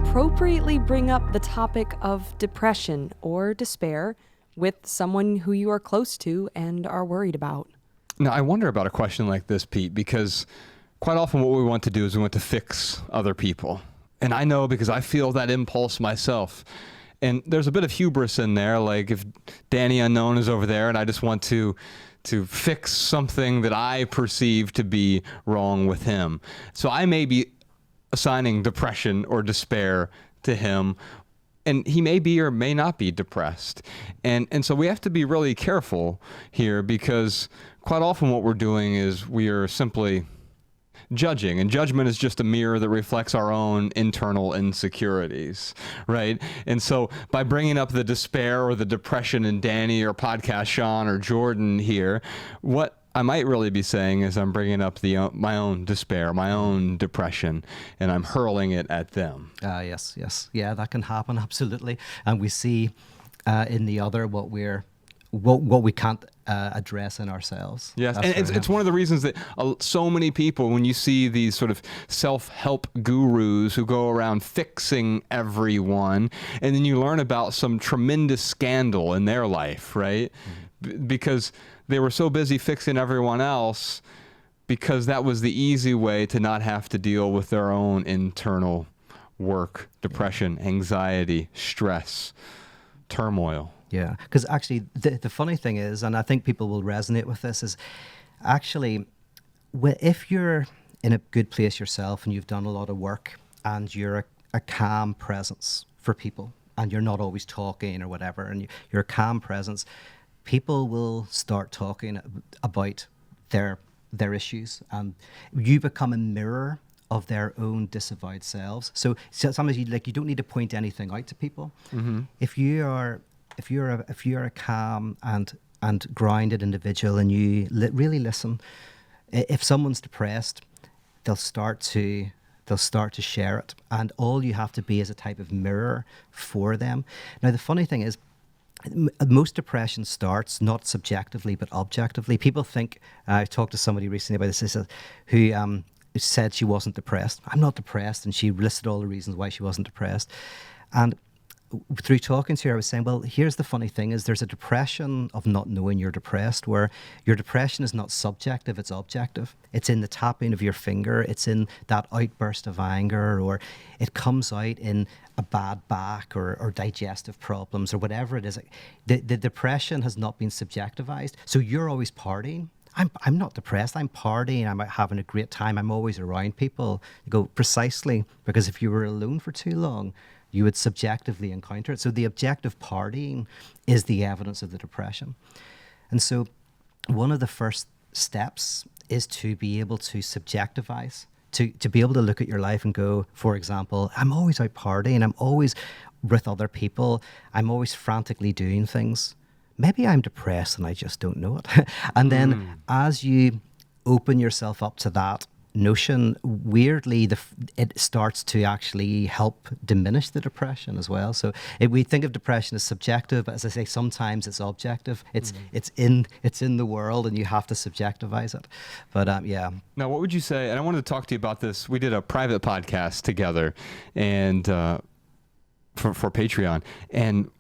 appropriately bring up the topic of depression or despair with someone who you are close to and are worried about. Now, I wonder about a question like this, Pete, because quite often what we want to do is we want to fix other people. And I know because I feel that impulse myself. And there's a bit of hubris in there, like if Danny Unknown is over there and I just want to fix something that I perceive to be wrong with him. So I may be assigning depression or despair to him, and he may be or may not be depressed. And so we have to be really careful here, because quite often what we're doing is we are simply judging, and judgment is just a mirror that reflects our own internal insecurities, right? And so by bringing up the despair or the depression in Danny or podcast Sean or Jordan here, what I might really be saying is I'm bringing up my own despair, my own depression, and I'm hurling it at them. Yes. Yeah, that can happen, absolutely. And we see in the other what we can't address in ourselves. Yes, and it's one of the reasons that so many people, when you see these sort of self-help gurus who go around fixing everyone, and then you learn about some tremendous scandal in their life, right? Mm-hmm. Because they were so busy fixing everyone else, because that was the easy way to not have to deal with their own internal work, depression, anxiety, stress, turmoil. Yeah, because actually the funny thing is, and I think people will resonate with this, is actually if you're in a good place yourself and you've done a lot of work and you're a calm presence for people and you're not always talking or whatever, and you're a calm presence, people will start talking about their issues, and you become a mirror of their own disavowed selves. So sometimes you don't need to point anything out to people. Mm-hmm. If you're a calm and grounded individual and you really listen, if someone's depressed, they'll start to share it, and all you have to be is a type of mirror for them. Now, the funny thing is, most depression starts not subjectively but objectively. People think, I talked to somebody recently about this, who said she wasn't depressed. I'm not depressed, and she listed all the reasons why she wasn't depressed. And through talking to her, I was saying, well, here's the funny thing, is there's a depression of not knowing you're depressed, where your depression is not subjective, it's objective. It's in the tapping of your finger, it's in that outburst of anger, or it comes out in a bad back or digestive problems or whatever it is. The depression has not been subjectivized. So you're always partying. I'm not depressed, I'm partying, I'm having a great time, I'm always around people. You go, precisely, because if you were alone for too long, you would subjectively encounter it. So the objective partying is the evidence of the depression. And so one of the first steps is to be able to subjectivize, to be able to look at your life and go, for example, I'm always out partying, I'm always with other people, I'm always frantically doing things. Maybe I'm depressed and I just don't know it. And then as you open yourself up to that notion, weirdly, it starts to actually help diminish the depression as well. So we think of depression as subjective, but as I say, sometimes it's objective. It's in the world, and you have to subjectivize it. But yeah. Now, what would you say? And I wanted to talk to you about this. We did a private podcast together, and for Patreon, and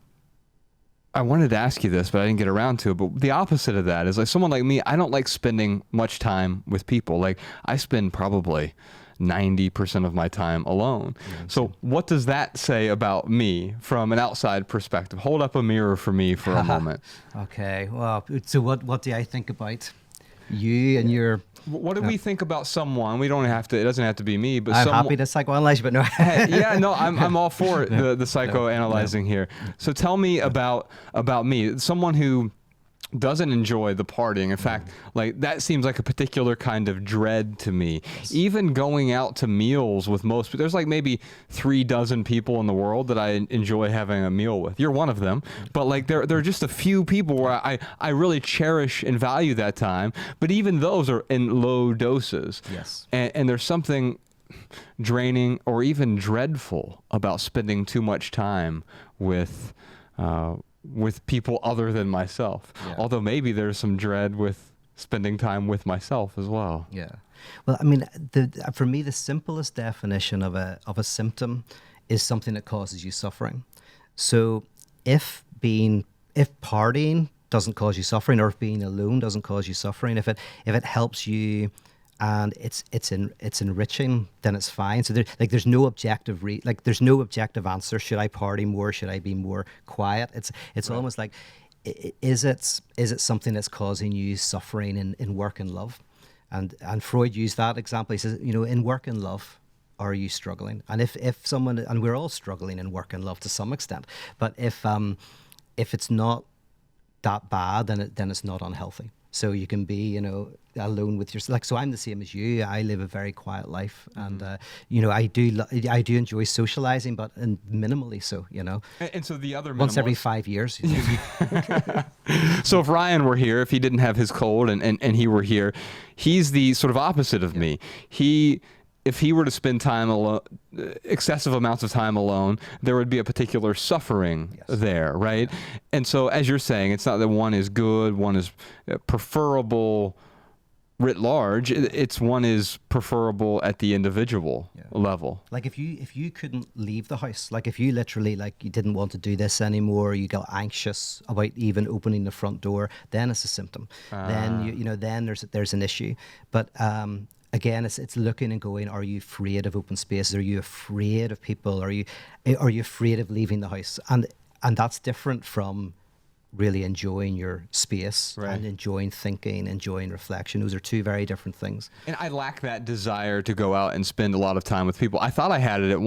I wanted to ask you this, but I didn't get around to it. But the opposite of that is, like, someone like me, I don't like spending much time with people. Like, I spend probably 90% of my time alone. Yeah, so what does that say about me from an outside perspective? Hold up a mirror for me for a moment. Okay. Well, so what do I think about you and your... What do we think about someone? We don't have to, it doesn't have to be me, but I'm happy to psychoanalyze, but no. Yeah, no, I'm all for it, the psychoanalyzing here. So tell me about me, someone who doesn't enjoy the partying. In fact, like, that seems like a particular kind of dread to me. Yes. Even going out to meals with there's like maybe 36 people in the world that I enjoy having a meal with. You're one of them, but like there are just a few people where I really cherish and value that time. But even those are in low doses. Yes. And there's something draining or even dreadful about spending too much time with people other than myself. Yeah. Although maybe there's some dread with spending time with myself as well. Yeah. Well, I mean, for me, the simplest definition of a symptom is something that causes you suffering. So if partying doesn't cause you suffering, or if being alone doesn't cause you suffering, if it helps you and it's enriching, then it's fine. So there's no objective there's no objective answer. Should I party more? Should I be more quiet? It's Right. almost like, is it something that's causing you suffering in work and love? And Freud used that example. He says, in work and love, are you struggling? And if someone, and we're all struggling in work and love to some extent, but if it's not that bad, then it's not unhealthy. So you can be, alone with yourself. So I'm the same as you. I live a very quiet life, and I do enjoy socializing, but minimally so. And so the other Once every minimalists- 5 years. So if Ryan were here, if he didn't have his cold and he were here, he's the sort of opposite of me. If he were to spend time alone, excessive amounts of time alone, there would be a particular suffering there, right? Yeah. And so as you're saying, it's not that one is good, one is preferable writ large. It's one is preferable at the individual level. Like if you couldn't leave the house, like if you literally you didn't want to do this anymore, you got anxious about even opening the front door, then it's a symptom. Then then there's an issue. But again, it's looking and going, are you afraid of open spaces? Are you afraid of people? Are you afraid of leaving the house? And that's different from really enjoying your space, right, and enjoying thinking, enjoying reflection. Those are two very different things. And I lack that desire to go out and spend a lot of time with people. I thought I had it at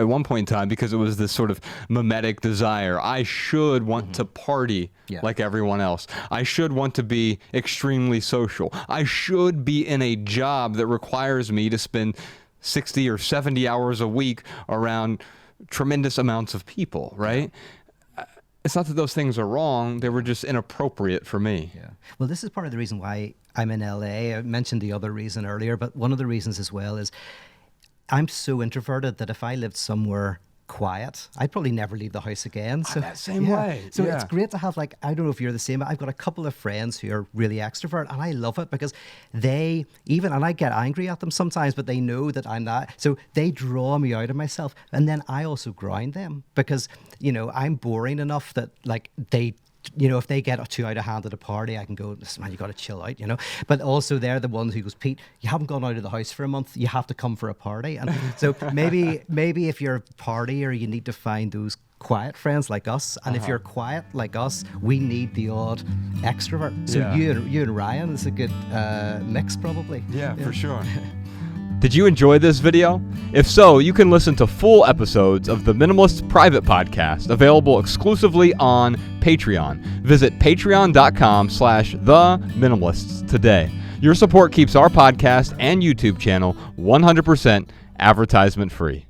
one point in time, because it was this sort of mimetic desire. I should want to party like everyone else. I should want to be extremely social. I should be in a job that requires me to spend 60 or 70 hours a week around tremendous amounts of people, right? It's not that those things are wrong. They were just inappropriate for me. Yeah. Well, this is part of the reason why I'm in LA. I mentioned the other reason earlier, but one of the reasons as well is I'm so introverted that if I lived somewhere quiet, I'd probably never leave the house again. So that same way. So it's great to have, I don't know if you're the same, but I've got a couple of friends who are really extrovert, and I love it because and I get angry at them sometimes, but they know that I'm not. So they draw me out of myself, and then I also grind them because, I'm boring enough that they, if they get too out of hand at a party, I can go, listen, man, you got to chill out, But also they're the ones who goes, Pete, you haven't gone out of the house for a month. You have to come for a party. And so maybe if you're a partier, you need to find those quiet friends like us. And if you're quiet like us, we need the odd extrovert. So you and Ryan is a good mix, probably. Yeah, for sure. Did you enjoy this video? If so, you can listen to full episodes of the Minimalists private podcast, available exclusively on Patreon. Visit patreon.com/theminimalists today. Your support keeps our podcast and YouTube channel 100% advertisement free.